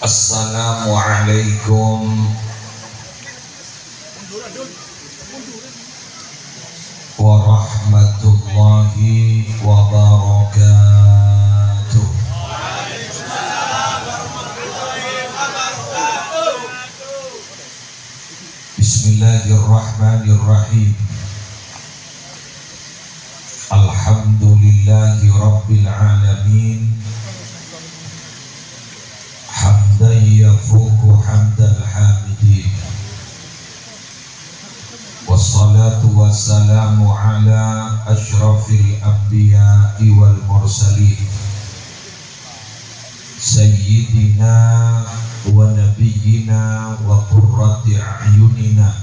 Assalamualaikum warahmatullahi wabarakatuh. Bismillahirrahmanirrahim. Alhamdulillahi rabbil alamin. Hamdan yafuku hamdal hamidin. Wassalatu wassalamu ala ashrafil anbiya'i wal mursalin Sayyidina wa nabiyyina wa qurrati a'yunina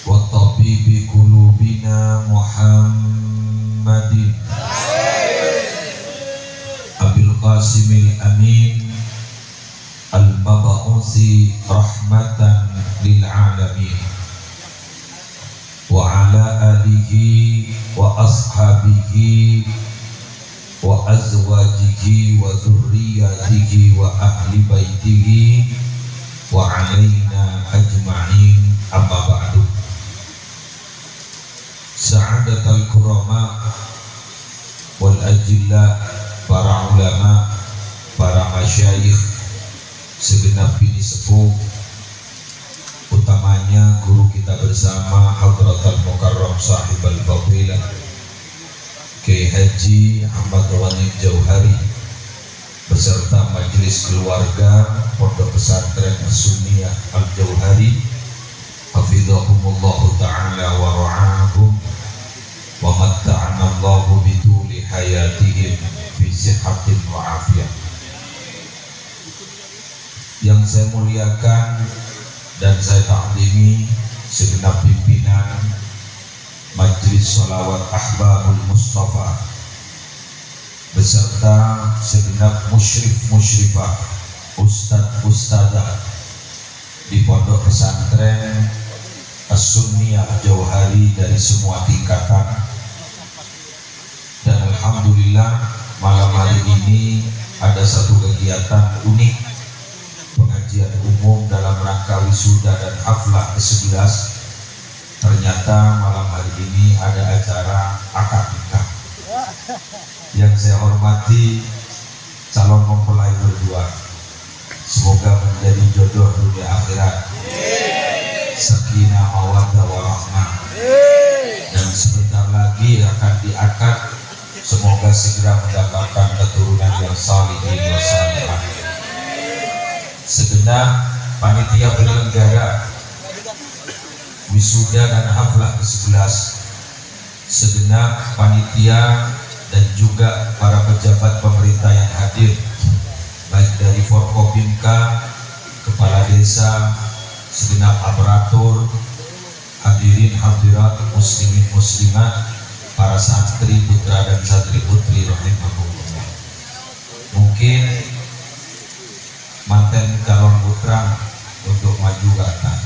wa tabibi qulubina Muhammadin Abil Qasimil Amin Al-Mab'uthi rahmatan lil alamin wa ala alihi wa ashabihi wa azwajihi wa dhurriyyatihi wa ahli baitihi wa alaina ajma'in, amma ba'du. Sa'adatul kurama wal ajilla, para ulama, para masyayikh, segenap bini sepuh, utamanya guru kita bersama Hadratul Mukarram Sahibul Fadilah Kiai Haji Ahmad Wani Jauhari beserta majelis keluarga Pondok Pesantren As-Sunniyah Al-Jauhari, hafizahumullahu ta'ala wa ra'ahum wa matta'ana Allahu bituli hayatihim fi sihatin wa afiyah. Yang saya muliakan dan saya takdimi segenap pimpinan Majelis Sholawat Ahbabul Mustafa beserta segenap musyrif-musyrifah, ustadz-ustadzah di Pondok Pesantren As-Sunniyah Jauhari dari semua tingkatan. Dan alhamdulillah malam hari ini ada satu kegiatan unik, pengajian umum dalam rangka wisuda dan haflah ke-11. Ternyata malam hari ini ada acara akad nikah. Yang saya hormati calon mempelai berdua, semoga menjadi jodoh dunia akhirat, sakinah mawaddah warahmah, dan sebentar lagi akan diakad. Semoga segera mendapatkan keturunan yang salihin wa salihah. Segenap panitia penyelenggara wisuda dan haflah ke-11, segenap panitia dan juga para pejabat pemerintah yang hadir, baik dari Forkopimka, kepala desa, segenap aparatur, hadirin hadirat, muslimin muslimat, para santri putra dan santri putri rahimahumullah. Mungkin manten calon putra untuk maju ke atas.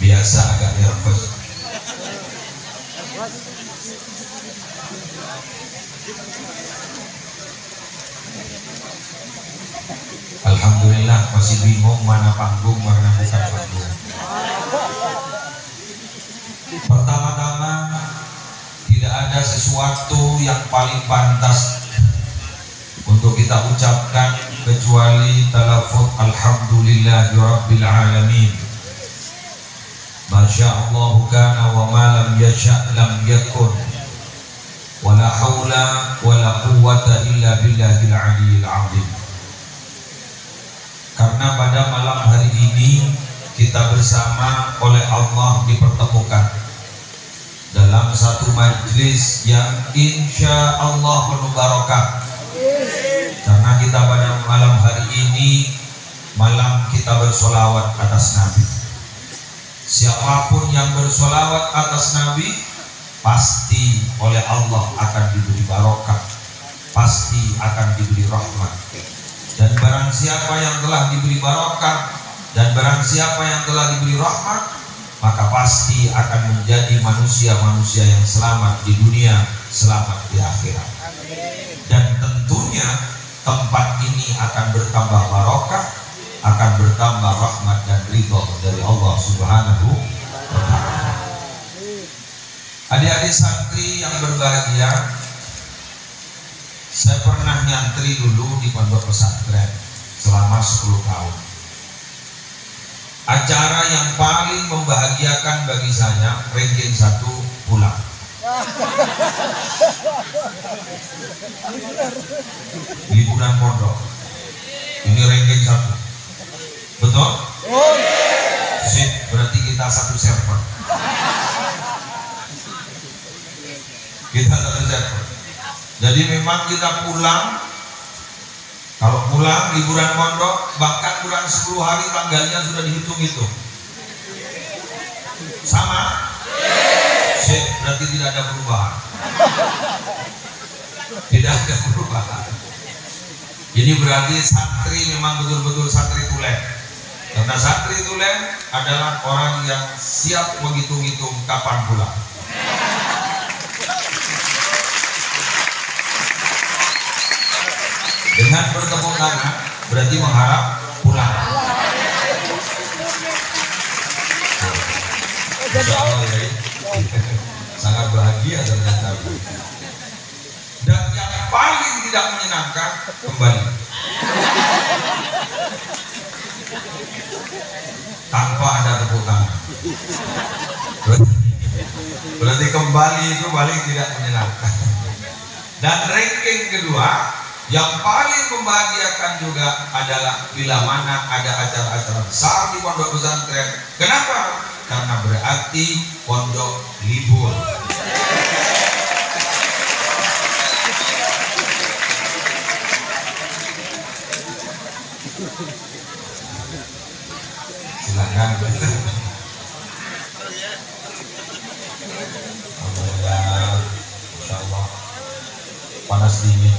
Biasa agak nervous. Alhamdulillah masih bingung mana panggung mana bukan panggung. Pertama-tama, tidak ada sesuatu yang paling pantas untuk kita ucapkan kecuali talafut alhamdulillahi rabbil alamin. Masya Allah kana wa ma lam yasha' lam yakun, wa la hawla wa la quwwata illa billahil aliyyil azim. Karena pada malam hari ini kita bersama oleh Allah dipertemukan dalam satu majlis yang insya Allah penuh barokah. Karena kita pada malam hari ini malam kita bersolawat atas Nabi. Siapapun yang bersolawat atas Nabi pasti oleh Allah akan diberi barokah, pasti akan diberi rahmat. Dan barang siapa yang telah diberi barokah dan barang siapa yang telah diberi rahmat, maka pasti akan menjadi manusia-manusia yang selamat di dunia, selamat di akhirat. Dan tentunya tempat ini akan bertambah barokah, akan bertambah rahmat dan ridho dari Allah Subhanahu wa Ta'ala. Adik-adik santri yang berbahagia, saya pernah nyantri dulu di pondok pesantren selama 10 tahun. Acara yang paling membahagiakan bagi saya, ranking 1 pulang. Liburan pondok. Ini ranking 1. Betul? Sip, berarti kita satu server. Kita satu server. Jadi memang kita pulang. Kalau pulang liburan pondok, bahkan kurang 10 hari tanggalnya sudah dihitung-hitung. Sama? Sip, berarti tidak ada perubahan. Tidak ada perubahan. Jadi berarti santri memang betul-betul santri tulen. Karena santri tulen adalah orang yang siap menghitung-hitung kapan pulang. Dengan bertepuk tangan berarti mengharap pulang. Insya Allah ya, sangat bahagia ternyata. Dan yang paling tidak menyenangkan kembali tanpa ada tepuk tangan. Berarti kembali itu paling tidak menyenangkan. Dan ranking kedua yang paling membahagiakan juga adalah bila mana ada acara-acara besar di pondok pesantren. Kenapa? Karena berarti pondok libur. Silakan. Alhamdulillah, Insya Allah panas dingin.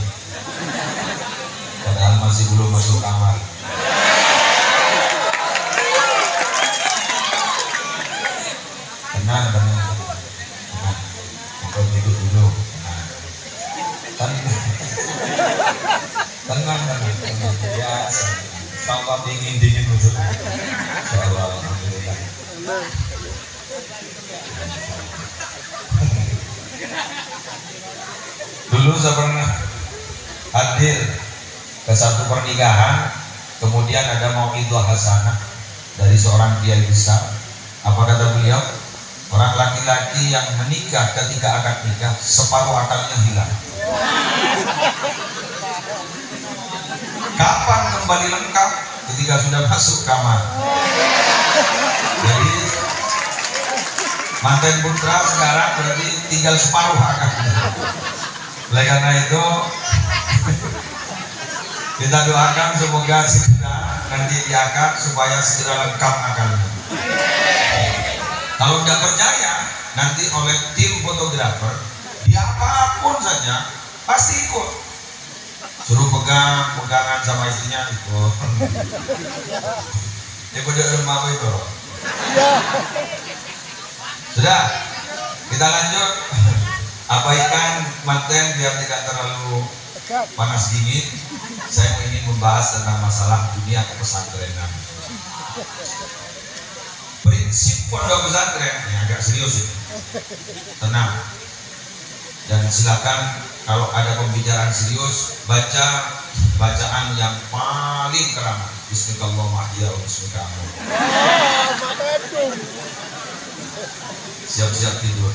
Padahal masih belum masuk kamar. Tenang. Untuk duduk dulu. Tenang. Ya, insya dingin masuk. Insya Allah, alhamdulillah. Dulu saya pernah hadir ke satu pernikahan, kemudian ada mauidhah hasanah dari seorang kiai besar. Apa kata beliau? Orang laki-laki yang menikah ketika akad nikah separuh akalnya hilang. Kapan kembali lengkap? Ketika sudah masuk kamar. Jadi manten putra sekarang berarti tinggal separuh akalnya. Oleh karena itu kita doakan semoga segera nanti diangkat supaya segera lengkap akalnya. Kalau tidak percaya, nanti oleh tim fotografer, dia apapun saja pasti ikut. Suruh pegangan sama istrinya ikut. Dia pada rumah itu. Sudah, kita lanjut. Abaikan manten biar tidak terlalu panas dingin. Saya ingin membahas tentang masalah dunia kepesantrenan. Prinsip pondok pesantren ini agak serius ini. Tenang. Dan silakan kalau ada pembicaraan serius, baca bacaan yang paling keramat. Bismillahirrahmanirrahim. Siap-siap tidur.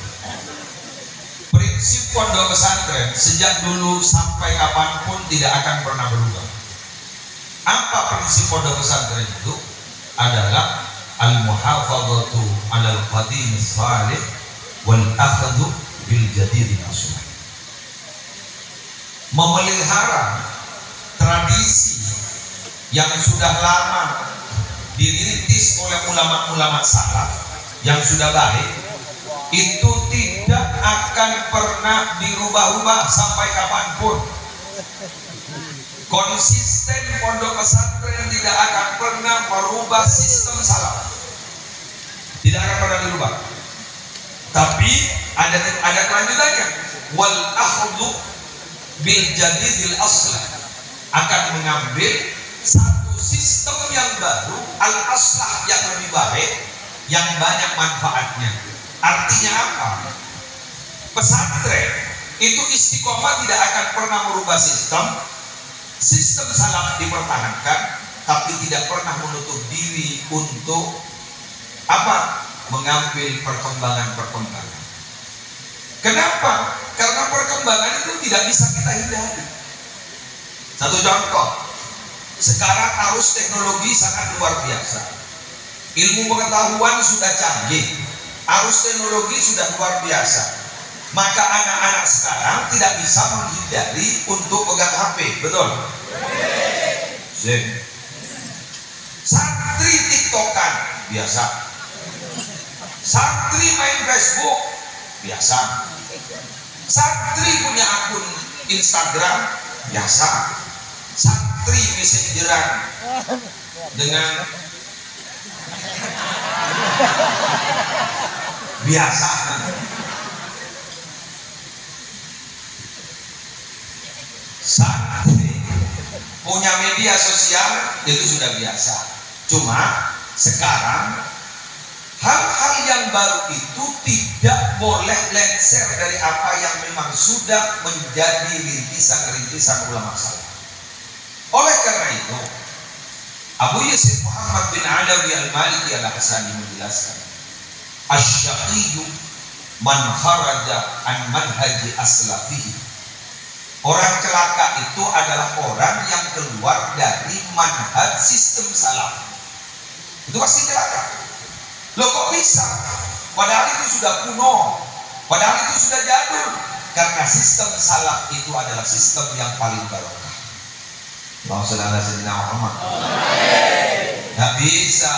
Prinsip pondok pesantren sejak dulu sampai kapanpun tidak akan pernah berubah. Apa prinsip pondok pesantren itu? Adalah al-muhafadzatu 'alal qadim salih wal akhdhu bil jadid aslah. Memelihara tradisi yang sudah lama dirintis oleh ulama-ulama salaf yang sudah baik, itu tidak akan pernah dirubah-ubah sampai kapanpun. Konsisten pondok pesantren tidak akan pernah merubah sistem salaf. tidak akan pernah dirubah. Tapi ada kelanjutannya. Wal akhdhu bil jadidil aslah, akan mengambil satu sistem yang baru, al aslah, yang lebih baik, yang banyak manfaatnya. Artinya apa? Pesantren itu istiqomah tidak akan pernah merubah sistem salaf dipertahankan, tapi tidak pernah menutup diri untuk apa? Mengambil perkembangan. Kenapa? Karena perkembangan itu tidak bisa kita hindari. Satu contoh, sekarang arus teknologi sangat luar biasa. Ilmu pengetahuan sudah canggih, arus teknologi sudah luar biasa. Maka anak-anak sekarang tidak bisa menghindari untuk pegang HP, betul? Sip. Santri TikTokan biasa, santri main Facebook biasa, santri punya akun Instagram biasa, santri messengeran dengan biasa. Santri punya media sosial itu sudah biasa. Cuma sekarang hal-hal yang baru itu tidak boleh lengser dari apa yang memang sudah menjadi rintisan-rintisan ulama salaf. Oleh karena itu, Abu Yazid Muhammad bin Alawi al-Maliki al-Hasani menjelaskan, asy-syaqiyyu man kharaja an manhaji aslafihi. Orang celaka itu adalah orang yang keluar dari manhaj sistem salaf. Itu pasti celaka. Loh kok bisa? Padahal itu sudah kuno, padahal itu sudah jadul. Karena sistem salaf itu adalah sistem yang paling barokah. Allahumma shalli ala sayyidina Muhammad. Nggak bisa.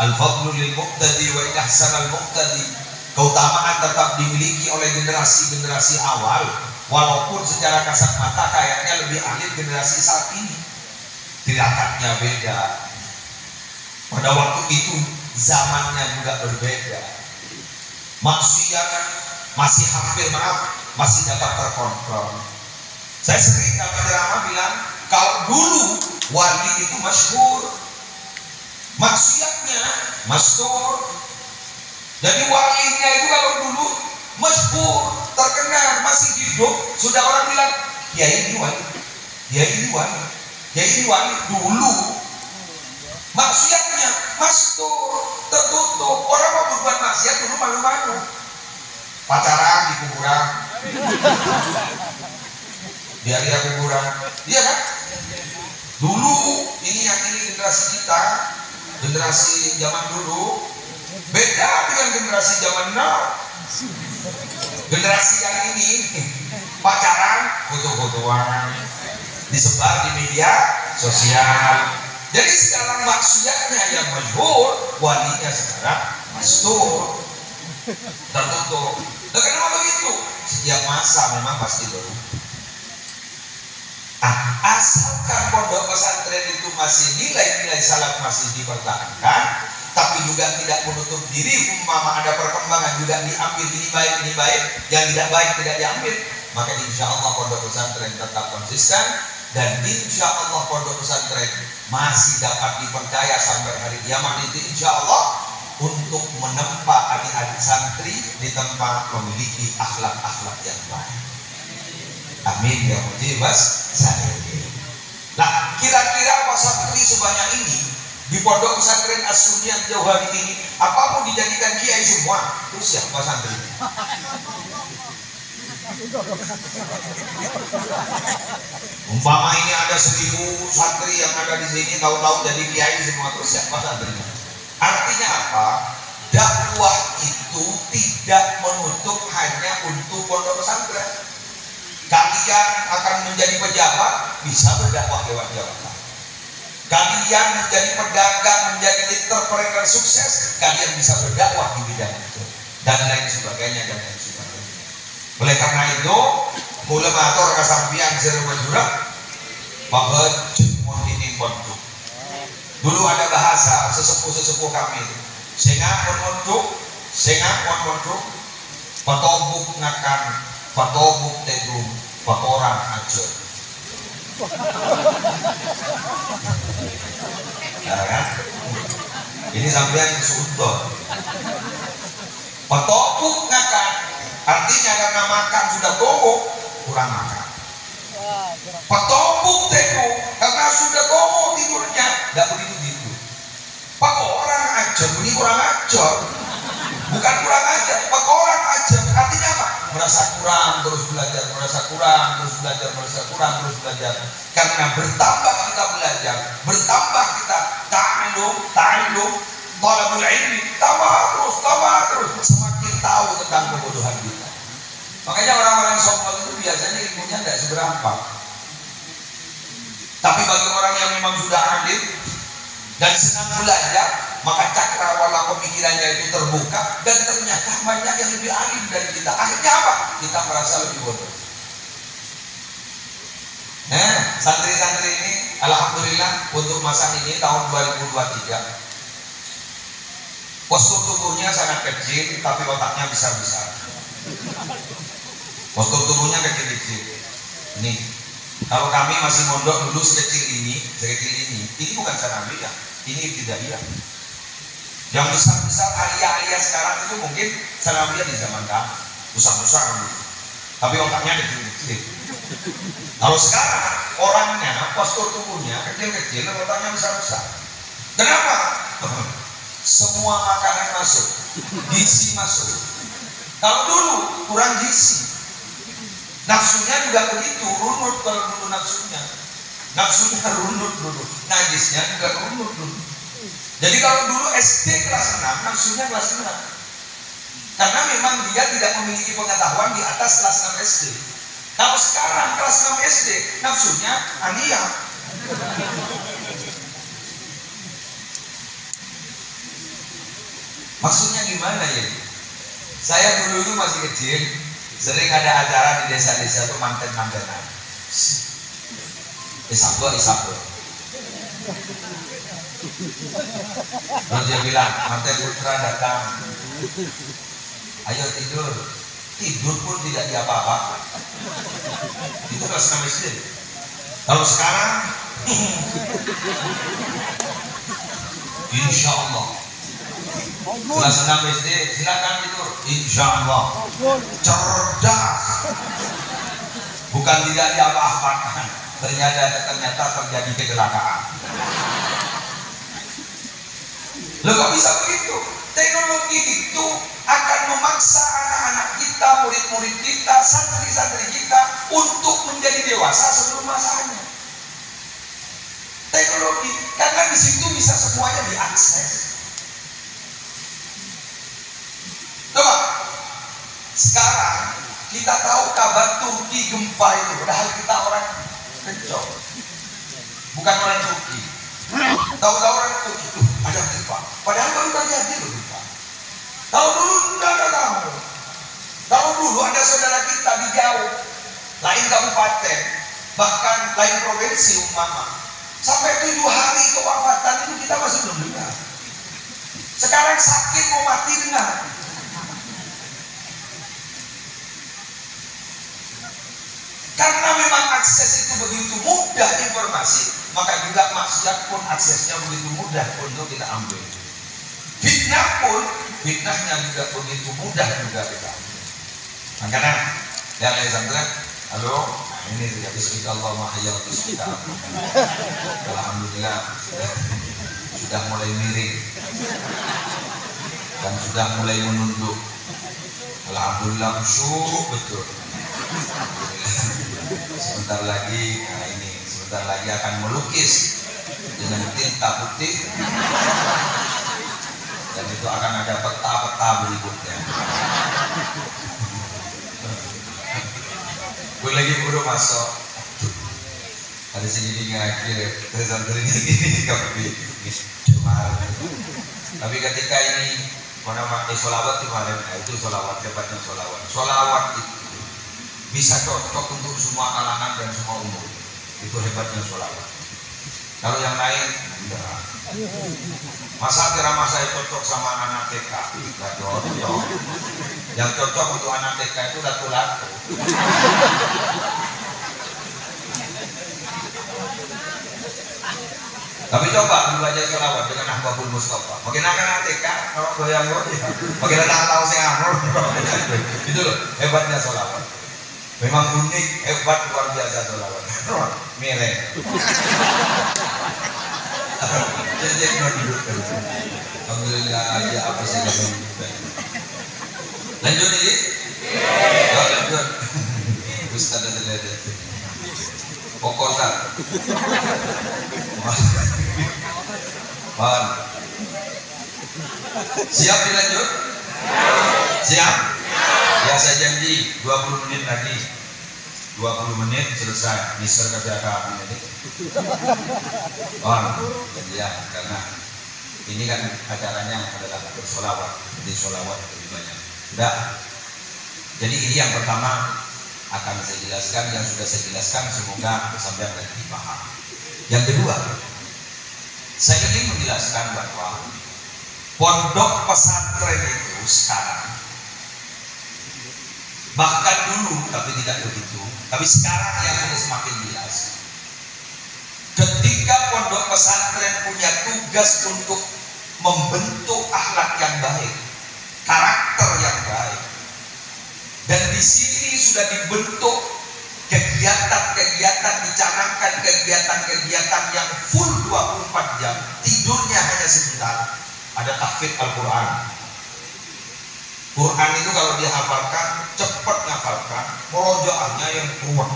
Al-fadlu lil muqtadi wa in ahsana al-muqtadi. Keutamaan tetap dimiliki oleh generasi-generasi awal, walaupun secara kasat mata kayaknya lebih alim generasi saat ini. Tirakat-nya beda. Pada waktu itu zamannya juga berbeda. Maksiat masih hampir masih dapat terkontrol. Saya sering dapat ceramah bilang, kalau dulu wali itu masyhur, maksiatnya mastur. Jadi walinya itu kalau dulu masyhur, terkenal, masih hidup, sudah orang bilang, kiai ini wali, kiai ini wali, kiai ini wali. Dulu maksiatnya mastur, tertutup. Orang mau berbuat maksiat dulu malu-malu, pacaran di kuburan, di area kuburan, iya kan? Dulu ini generasi kita, generasi zaman dulu beda dengan generasi zaman now. Generasi yang ini pacaran, foto-fotoan, disebar di media sosial. Jadi sekarang maksiatnya yang masyhur, walinya sekarang mastur, tertutup. Dan kenapa begitu? Setiap masa memang pasti berubah. Asalkan pondok pesantren itu masih nilai-nilai salaf masih dipertahankan, tapi juga tidak menutup diri, umpama ada perkembangan juga diambil, ini baik, yang tidak baik tidak diambil, maka insya Allah pondok pesantren tetap konsisten, dan insya Allah pondok pesantren masih dapat dipercaya sampai hari kiamat itu insya Allah untuk menempa adik-adik santri di tempat memiliki akhlak-akhlak yang baik. Amin ya mujibas saya. Nah, kira-kira apa santri sebanyak ini di pondok pesantren As-Sunniyah Jauhari ini, apapun dijadikan kiai semua, itu siapa santri? Umpama ini ada 1000 santri yang ada di sini, tahu-tahu jadi kiai semua, terus siapa santrinya? Artinya apa? Dakwah itu tidak menutup hanya untuk pondok pesantren. Kalian akan menjadi pejabat, bisa berdakwah lewat jabatan. Kalian menjadi pedagang, menjadi entrepreneur sukses, kalian bisa berdakwah di bidang itu, dan lain sebagainya, dan lain sebagainya. Oleh karena itu, mulemator kasampian serumajurah bahwa jemur ini pondok. Dulu ada bahasa sesepuh-sesepuh kami, sing ngakon mondok patobuk ngakan patobuk tegung patorang aja. Ya kan? Ini sampean sudon. Patobuk ngakan artinya karena makan sudah gogok kurang makan. Patobuk tegung karena sudah gogok tidurnya tidak begitu tidur. Pakoran ajar ini kurang ajar. Bukan kurang ajar, pakoran ajar artinya apa? Merasa kurang terus belajar, merasa kurang terus belajar, merasa kurang terus belajar. Karena bertambah kita belajar, bertambah kita ta'allum, talabul ilmi, tambah terus, semakin tahu tentang kebodohan kita. Makanya orang-orang sombong itu biasanya ilmunya tidak seberapa. Tapi bagi orang yang memang sudah alim dan senang belajar, maka cakrawala pemikirannya itu terbuka dan ternyata banyak yang lebih alim dari kita. Akhirnya apa? Kita merasa lebih bodoh. Nah, santri-santri ini alhamdulillah untuk masa ini tahun 2023 postur tubuhnya sangat kecil tapi otaknya besar-besar. Postur tubuhnya kecil-kecil. Nih, kalau kami masih mondok dulu sekecil ini bukan sanawiyah, ini ibtidaiyah. Yang besar-besar aliyah sekarang itu mungkin sanawiyah di zaman kami, besar-besar gitu. Tapi otaknya kecil-kecil. Kalau sekarang orangnya postur tubuhnya kecil-kecil, otaknya besar-besar. Kenapa? Semua makanan masuk, gizi masuk. Kalau dulu kurang gizi, nafsunya juga begitu, runut kalau dulu nafsunya runut dulu, najisnya juga runut dulu. Jadi kalau dulu SD kelas 6, nafsunya kelas 6. Karena memang dia tidak memiliki pengetahuan di atas kelas 6 SD. Kalau sekarang kelas 6 SD, nafsunya aliyah. Maksudnya gimana ya? Saya dulu itu masih kecil, sering ada acara di desa-desa itu manten-mantenan. Isabel. Lalu dia bilang, manten putra datang. Ayo tidur. Tidur pun tidak diapa-apa. Itu kelas 6 SD. Kalau sekarang, insya Allah. Kelas 6 SD silakan tidur, insya Allah. Cerdas. Bukan tidak diapa-apakan. Ternyata terjadi kecelakaan. Loh kok bisa begitu? Teknologi itu akan memaksa anak-anak kita, murid-murid kita, santri-santri kita untuk menjadi dewasa sebelum masanya. Teknologi, karena di situ bisa semuanya diakses. Coba, sekarang kita tahu kabar Turki gempa itu, padahal kita orang kencok, bukan orang Turki. Tahu-tahu orang Turki, ada gempa, padahal baru terjadi loh gempa. Tahu dulu tidak ada tahu. Tahu dulu ada saudara kita di jauh, lain kabupaten, bahkan lain provinsi umpama, sampai 7 hari kewafatan itu kita masih belum dengar. Sekarang sakit mau mati dengar. Karena memang akses itu begitu mudah informasi, maka juga maksiat pun aksesnya begitu mudah untuk kita ambil. Fitnah pun, fitnahnya juga begitu mudah juga kita ambil. Makanya, yang lain santri, halo, ini sudah bismillahirrahmanirrahim, bismillah. Alhamdulillah sudah mulai miring dan sudah mulai menunduk. Alhamdulillah khusyuk betul. Sebentar lagi, sebentar lagi akan melukis dengan tinta putih dan itu akan ada peta-peta berikutnya. Gue lagi baru masuk, ada sini ngaji, santri ini kopi, tapi ketika ini sholawat kemarin, itu sholawat tepatnya sholawat itu bisa cocok untuk semua kalangan dan semua umur. Itu hebatnya sholawat. Kalau yang lain enggak. Masa ceramah saya cocok sama anak TK? Tidak cocok. Yang cocok untuk anak TK itu latu-latu. Tapi coba dibaca sholawat dengan Ahbabul Mustafa. Makin anak TK kalau goyang-goyang, makin anak tahu saya amor. Itu loh hebatnya sholawat. Memang unik, hebat, luar biasa sholawat. Merek. Jadi duduk. Alhamdulillah aja apa sih yang lanjut ini? Ya, lanjut. Ustaz ada leda. Pokok tak. Siap dilanjut? Siap? Ya saya janji 20 menit lagi. 20 menit selesai. Mister kerja kami ini. Ya karena ini kan acaranya adalah bersolawat, jadi solawat lebih banyak. Sudah. Jadi ini yang pertama akan saya jelaskan, yang sudah saya jelaskan semoga sampai lebih paham. Yang kedua, saya ingin menjelaskan bahwa pondok pesantren itu sekarang, bahkan dulu tapi tidak begitu, tapi sekarang yang sudah semakin jelas. Ketika pondok pesantren punya tugas untuk membentuk akhlak yang baik, karakter yang baik, dan di sini sudah dibentuk kegiatan-kegiatan, dicanangkan kegiatan-kegigiatan yang full 24 jam, tidurnya hanya sebentar. Ada tahfidz Al-Quran. Quran itu kalau dihafalkan, cepat ngafalkan, murojaahnya yang kuat,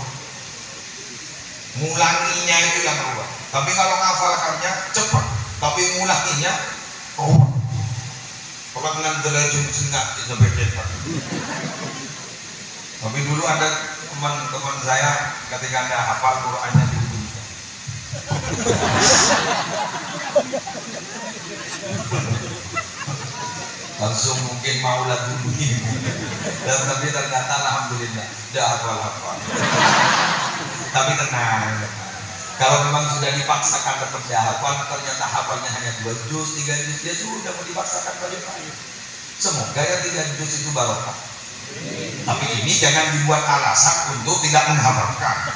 ngulanginya itu yang kuat. Tapi kalau ngafalkannya cepat, tapi ngulanginya kuat. Orang nandelajun cengat itu beda. Tapi dulu ada teman-teman saya ketika Anda hafal Qurannya dibunyikan. Langsung mungkin mau lagu bunyi. Dan tapi ternyata alhamdulillah sudah hafal-hafal. Tapi tenang. Kalau memang sudah dipaksakan tetap dihafal, ternyata hafalnya hanya 2 juz, 3 juz, dia sudah mau dipaksakan balik-balik. Semoga yang 3 juz itu barokah. Tapi ini jangan dibuat alasan untuk tidak menghafalkan.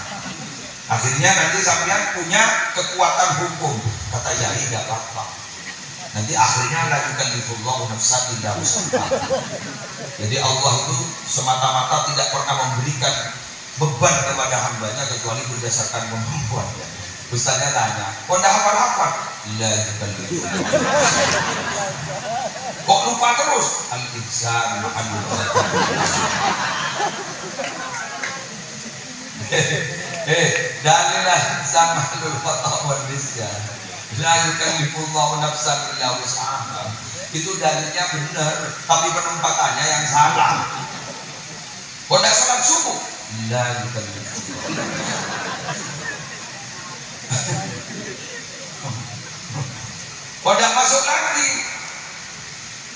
Akhirnya nanti sampean punya kekuatan hukum. Kata Yai tidak apa-apa. Nanti akhirnya lakukan difullahu nafsan tidak usah. Jadi Allah itu semata-mata tidak pernah memberikan beban kepada hambanya kecuali berdasarkan kemampuannya. Ustaznya tanya, kok tidak hafal-hafal? La yukallifu. Kok lupa terus? Al-insan makan lupa. Dalilah insan makan lupa ta'wal nisyan. La yukallifullahu nafsan illa wus'aha. Itu dalilnya benar, tapi penempatannya yang salah. Kok tidak salat subuh? La yukallifullahu. Kok tidak masuk lagi?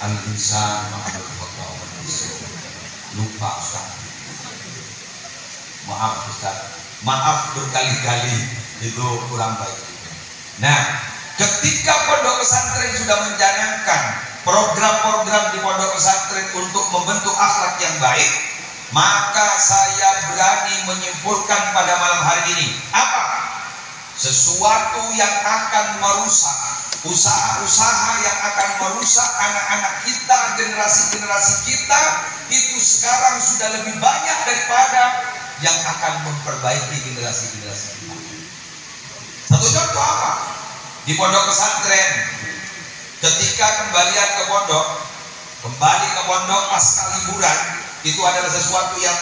Al-insan ma'amul khata wa nisyan. Lupa Ustaz. Maaf Ustaz. Maaf berkali-kali, itu kurang baik. Nah, ketika pondok pesantren sudah mencanangkan program-program di pondok pesantren untuk membentuk akhlak yang baik, maka saya berani menyimpulkan pada malam hari ini apa? Sesuatu yang akan merusak, usaha-usaha yang akan merusak anak-anak kita, generasi-generasi kita, itu sekarang sudah lebih banyak daripada yang akan memperbaiki generasi-generasi kita. Satu contoh apa? Di pondok pesantren, ketika kembali ke pondok pasca liburan, itu adalah sesuatu yang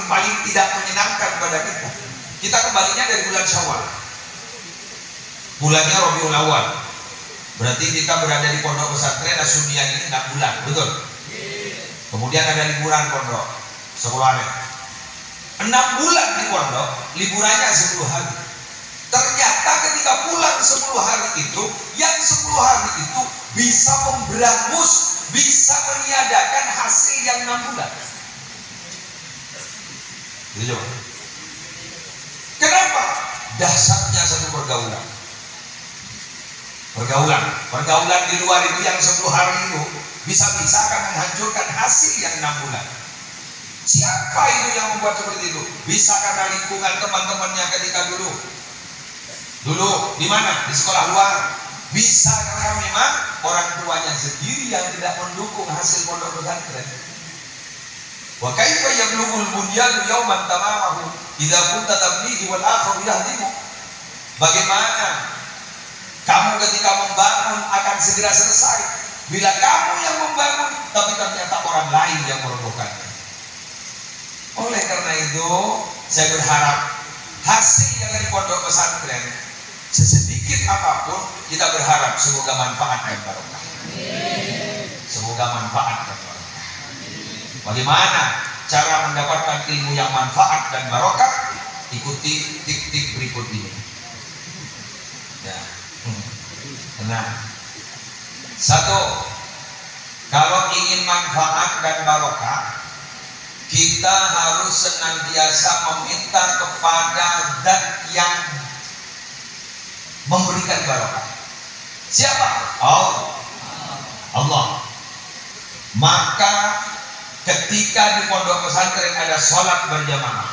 paling tidak menyenangkan pada kita. Kita kembalinya dari bulan Syawal, bulannya Rabiul Awal. Berarti kita berada di pondok pesantren Asuniah ini 6 bulan, betul? Kemudian ada liburan pondok 10 hari. 6 bulan di pondok, liburannya 10 hari. Ternyata ketika pulang 10 hari itu, yang 10 hari itu bisa memberangus, bisa meniadakan hasil yang 6 bulan. Gitu coba. Kenapa? Dahsyatnya satu pergaulan. Pergaulan di luar itu yang 10 hari itu bisa-bisa akan menghancurkan hasil yang 6 bulan. Siapa itu yang membuat seperti itu? Bisa karena lingkungan teman-temannya ketika dulu di mana? Di sekolah luar. Bisa karena memang orang tuanya sendiri yang tidak mendukung hasil pondok pesantren. Wa kaifa yablughul bunyanu yawman tamamahu idza kunta tablighi wal akharu yahdimu. Bagaimana kamu ketika membangun akan segera selesai bila kamu yang membangun tapi ternyata orang lain yang merobohkannya. Oleh karena itu saya berharap hasil yang dari pondok pesantren sesedikit apapun kita berharap semoga manfaat dan barokah. Semoga manfaat dan barokah. Bagaimana cara mendapatkan ilmu yang manfaat dan barokah? Ikuti tik-tik berikut ini. Ya. Nah, 1, kalau ingin manfaat dan barokah, kita harus senantiasa meminta kepada Zat yang memberikan barokah. Siapa? Allah. Maka ketika di pondok pesantren ada sholat berjamaah,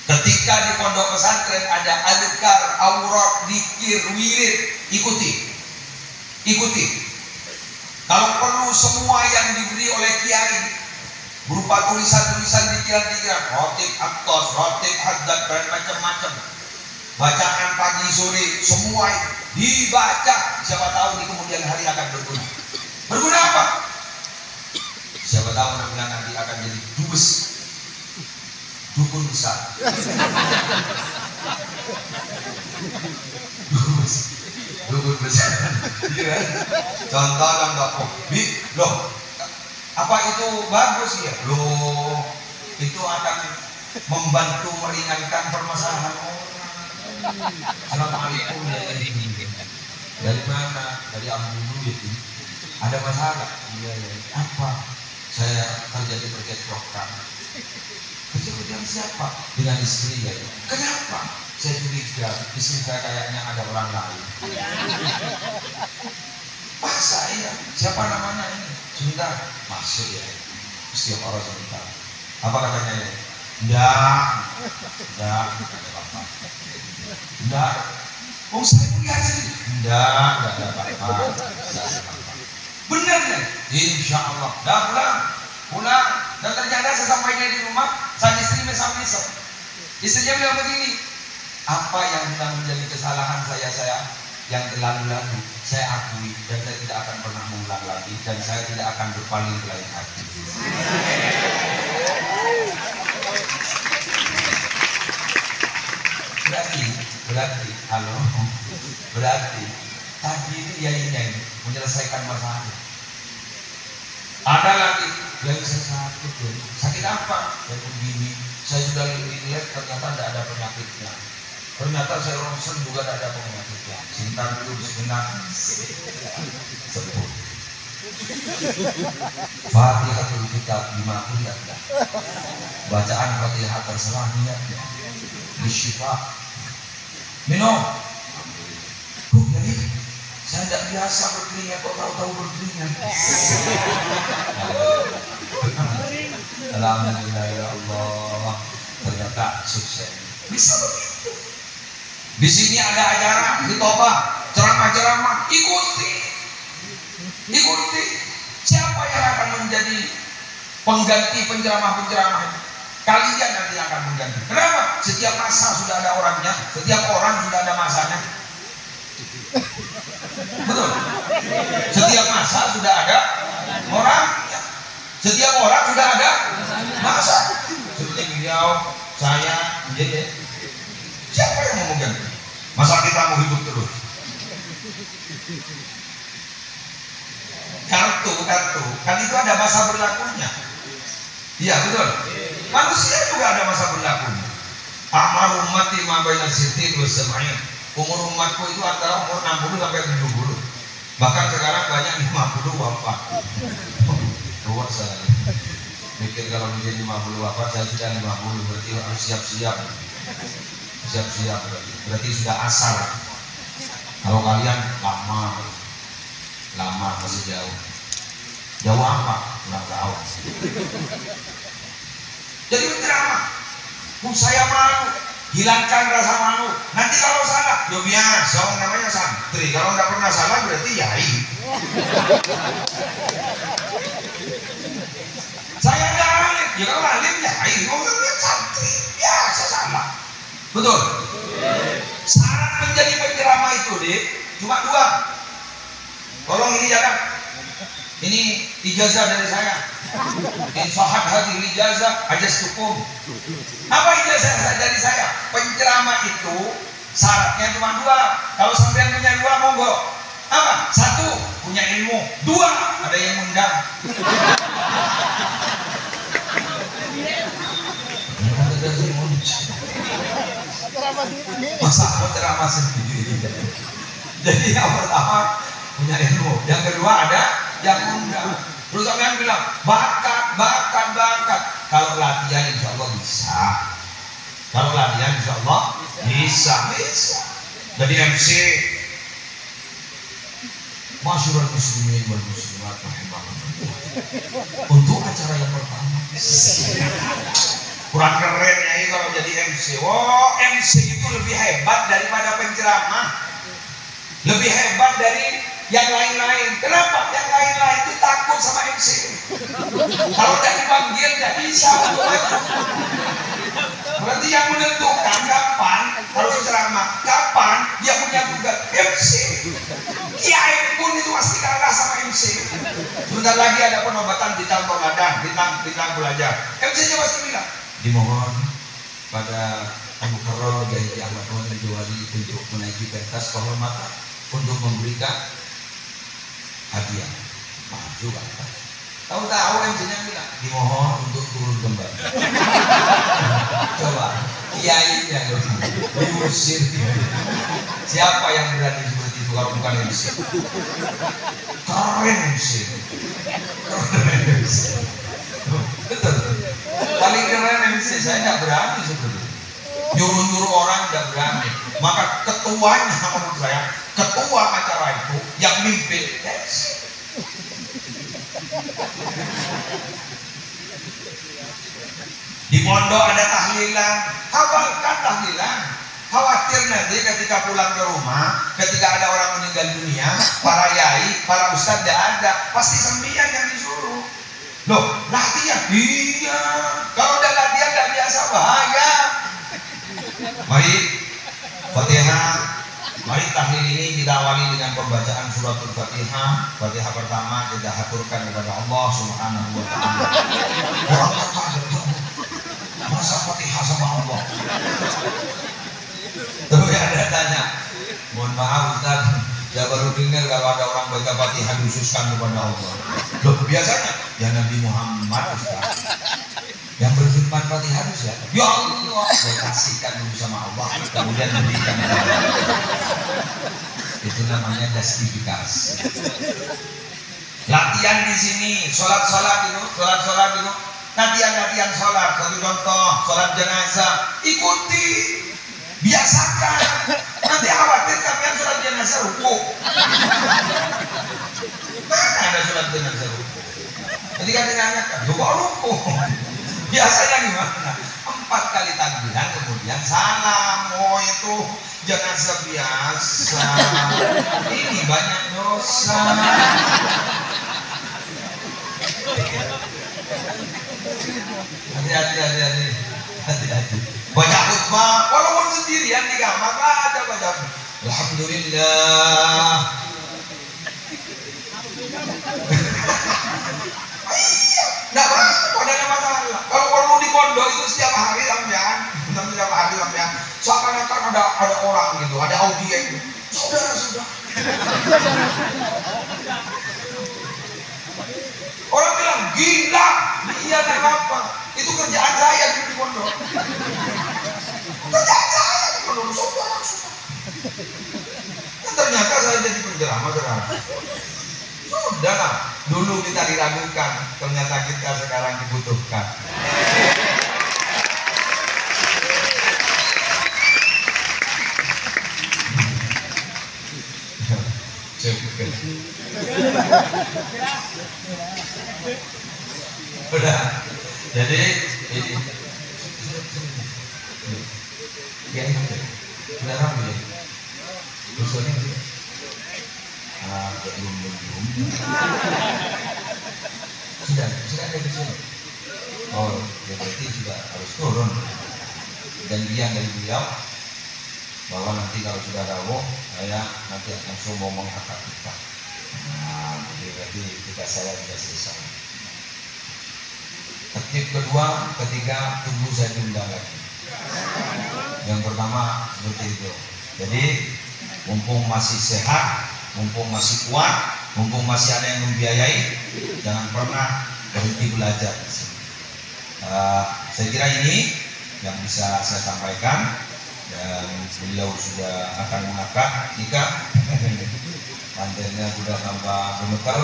ketika di pondok pesantren ada azkar, aurat, zikir, wirid, ikuti. Kalau perlu semua yang diberi oleh kiai berupa tulisan-tulisan dikiran-dikiran, rotib aktos, rotib haddad, dan macam-macam, bacaan pagi sore, semua dibaca. Siapa tahu di kemudian hari akan berguna. Berguna apa? Siapa tahu nanti akan jadi dukun besar. Dukun besar. Contoh. Loh, apa itu bagus ya? Loh, itu akan membantu meringankan permasalahan orang. Assalamualaikum ya. Dari mana? Dari Ambulu ya. Ada masalah? Iya. Apa? Saya terjadi percekcokan. Percekcokan siapa? Dengan istri ya. Kenapa? Saya curiga istri saya kayaknya ada orang lain. Masa ya? Siapa namanya ini? Sebentar, masuk ya. Setiap orang sebentar. Apa katanya ya? Enggak ada apa-apa. Enggak. Oh, saya melihat sendiri. Enggak ada apa-apa. Benar ya? Insya Allah. Dah pulang. Dan ternyata sesampainya di rumah, sang istri mesam-mesam. Istrinya bilang begini, apa yang telah menjadi kesalahan saya yang terlalu-lalu, saya akui dan saya tidak akan pernah mengulang lagi dan saya tidak akan berpaling ke lain hati. Berarti tadi itu yainya menyelesaikan masalah. Ada lagi yang saya sakit apa? Dan begini, saya sudah lihat ternyata tidak ada penyakitnya. Ternyata saya ronsen juga tidak ada penyakitnya. Cinta dulu sebentar. Sebut. Fatihatul Kitab 50 ya. Bacaan Fatihah terserah niatnya. Disyifa. Minum. Jadi saya tidak biasa berkeringat, kok tahu-tahu berkeringat. Alhamdulillah ya Allah, ternyata sukses. Bisa begitu. Di sini ada acara khitbah, ceramah-ceramah, ikuti. Siapa yang akan menjadi pengganti penceramah-penceramah? Kalian nanti akan mengganti. Kenapa? Setiap masa sudah ada orangnya, setiap orang sudah ada masanya. Betul. Setiap masa sudah ada orangnya, setiap orang sudah ada masa. Seperti beliau, saya, siapa yang mau mengganti? Masa kita mau hidup terus? Kartu, kan itu ada masa berlakunya. Iya betul. Manusia juga ada masa berlakunya. Amar ummati ma baina sittin wa sab'in. Umur umatku itu antara umur 60 sampai 70. Bahkan sekarang banyak 50 wafat. Luar saya mikir kalau menjadi 50 wafat, saya sudah 50, berarti harus siap-siap berarti sudah asal. Kalau kalian lama masih jauh. Jauh apa? Nggak tahu. Jadi penceramah, saya malu, hilangkan rasa malu. Nanti kalau salah, ya biasa, namanya santri. Kalau nggak pernah salah berarti yai. Saya nggak alim, ya kalau alim yai. Ngomongnya santri, biasa salah. Betul. Syarat menjadi penceramah itu, Dik, cuma 2. Tolong ini jangan. Ini ijazah dari saya. Insahat hati ijazah ajas tukum. Apa ijazah dari saya? Penceramah itu syaratnya cuma 2. Kalau sampean punya 2, monggo. Apa? 1, punya ilmu. 2, ada yang undang. Masa penceramah sendiri. Jadi yang pertama punya ilmu, yang kedua ada yang undang. Terus sampean bilang bakat. Kalau latihan insya Allah bisa. Kalau latihan insya Allah bisa. Jadi MC Masyurul muslimin wal muslimat rahimahumullah. Untuk acara yang pertama. Kurang keren ya kalau jadi MC. Oh, MC itu lebih hebat daripada penceramah. Lebih hebat dari yang lain-lain. Kenapa? Yang lain-lain itu takut sama MC. Kalau tidak dipanggil tidak bisa untuk maju. Berarti yang menentukan kapan harus ceramah, kapan dia punya tugas MC. Kiai pun itu pasti kalah sama MC. Sebentar lagi ada penobatan di tahun Ramadan, bintang belajar. MC-nya pasti bilang, dimohon pada Abu Karol Kiai Ahmad Wali untuk menaiki pentas kehormatan untuk memberikan hadiah. Maju kan? Tahu-tahu MC-nya bilang, dimohon untuk turun kembali. Coba, kiai yang diusir. Siapa yang berani seperti itu kalau bukan MC? Keren MC. Betul. Paling keren MC. Saya nggak berani seperti itu. Nyuruh-nyuruh orang nggak berani. Maka ketuanya menurut saya, ketua acara itu yang mimpin MC. Di pondok ada tahlilan, hafalkan tahlilan. Khawatir nanti ketika pulang ke rumah, ketika ada orang meninggal dunia, para yai, para ustadz tidak ada, pasti sembilan yang disuruh. Loh, latihan? Iya. Kalau udah latihan tidak biasa bahaya. Mari Fatihah. Mari tahlil ini kita awali dengan pembacaan suratul Fatihah. Fatihah pertama kita haturkan kepada Allah Subhanahu wa taala. Orang kata masa Fatihah sama Allah. Tapi ada tanya, mohon maaf Ustaz, saya baru dengar kalau ada orang baca Fatihah khususkan kepada Allah. Loh, biasanya ya Nabi Muhammad Ustaz yang berfirman Fatihah itu siapa? Ya Allah, saya kasihkan dulu sama Allah, kemudian berikan kepada Allah. Itu namanya justifikasi. Latihan di sini, sholat dulu, latihan sholat. Satu contoh, sholat jenazah, ikuti, biasakan. Nanti khawatir kalian sholat jenazah ruku. Mana ada sholat jenazah ruku? Jadi kan ditanyakan, ruku. Biasanya gimana? 4 kali takbiran kemudian salam. Oh itu jenazah biasa. Ini banyak dosa. Hati-hati. Baca khutbah walaupun sendirian di kamar baca. Alhamdulillah. Nggak ada masalah. Kalau perlu di pondok itu setiap hari sampean, seakan-akan ada orang gitu, ada audien. Saudara. Orang bilang gila, iya kenapa? Itu kerjaan saya di pondok. Kerjaan saya di pondok, saudara. Dan ternyata saya jadi penceramah sekarang. Sudah lah, dulu kita diragukan, ternyata kita sekarang dibutuhkan. Udah. Jadi ini ya ini udah ramai. Usulnya sih. Belum. Sudah ada di sini. Oh, ya berarti sudah harus turun. Janjian dari beliau bahwa nanti kalau sudah rawuh saya nanti langsung ngomong akad nikah. Jadi berarti kita saya sudah selesai. Tertib kedua, ketiga, tunggu saya diundang lagi. Yang pertama seperti itu. Jadi mumpung masih sehat, mumpung masih kuat, mumpung masih ada yang membiayai, jangan pernah berhenti belajar. Saya kira ini yang bisa saya sampaikan, dan beliau sudah akan mengakad nikah. Mantelnya sudah tambah gemetar,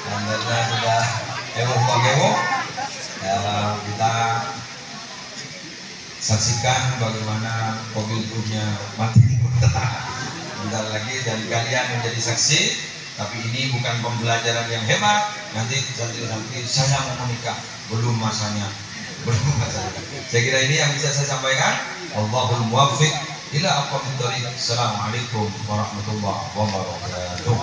mantelnya sudah ewo-ewo. Kita saksikan bagaimana mobil punya mati bentar lagi, dan kalian menjadi saksi. Tapi ini bukan pembelajaran yang hebat. Nanti santri-santri saya mau menikah, belum masanya. Saya kira ini yang bisa saya sampaikan. Allahul muwaffiq ila aqwamit thoriq. Assalamualaikum warahmatullahi wabarakatuh.